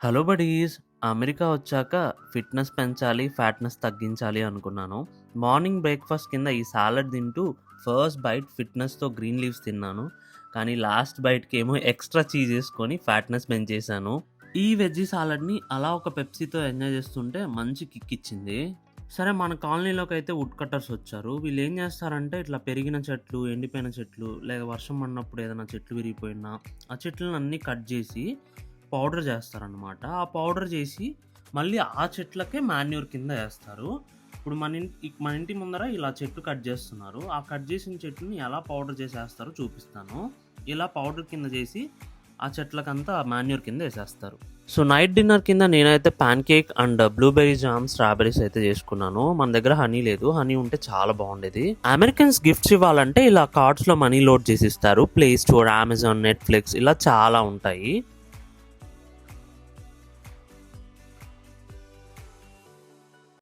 Hello buddies! America వచ్చాక fitness పెంచాలి, fatness తగ్గించాలి అనుకున్నాను. మార్నింగ్ బ్రేక్‌ఫాస్ట్ కింద ఈ సాలడ్ తింటూ ఫస్ట్ బైట్ ఫిట్‌నెస్‌తో గ్రీన్ లీవ్స్ తిన్నాను. కానీ లాస్ట్ బైట్‌కేమో ఎక్స్‌ట్రా చీజ్ ఏసుకొని ఫ్యాట్‌నెస్ పెంచేశాను. ఈ వెజ్జీ సాలడ్‌ని అలా ఒక పెప్సీతో ఎంజాయ్ చేస్తుంటే మంచి కిక్ ఇచ్చింది. సరే మన కాలనీలోకైతే వుడ్ కట్టర్స్ వచ్చారు. వీళ్ళేం చేస్తారంటే ఇట్లా పెరిగిన చెట్లు, ఎండిపోయిన చెట్లు లేదా వర్షం పడినప్పుడు ఏదైనా చెట్లు విరిగిపోయినా ఆ చెట్లనన్నీ కట్ చేసి పౌడర్ చేస్తారనమాట. ఆ పౌడర్ చేసి మళ్ళీ ఆ చెట్లకే మాన్యూర్ కింద ఏస్తారు. ఇప్పుడు మన ఇంటి ముందర ఇలా చెట్టు కట్ చేస్తున్నారు. ఆ కట్ చేసిన చెట్టుని ఎలా పౌడర్ చేసేస్తారో చూపిస్తాను. ఇలా పౌడర్ కింద చేసి ఆ చెట్లకంతా మాన్యూర్ కింద ఏసేస్తారు. సో, నైట్ డిన్నర్ కింద నేనైతే pan cake and blueberry jam, strawberries అయితే చేసుకున్నాను. మన దగ్గర హనీ లేదు. హనీ ఉంటే చాలా బాగుండేది. అమెరికన్స్ గిఫ్ట్స్ ఇవ్వాలంటే ఇలా కార్డ్స్‌లో మనీ లోడ్ చేసిస్తారు. ప్లే స్టోర్, అమెజాన్, నెట్‌ఫ్లిక్స్ ఇలా చాలా ఉంటాయి.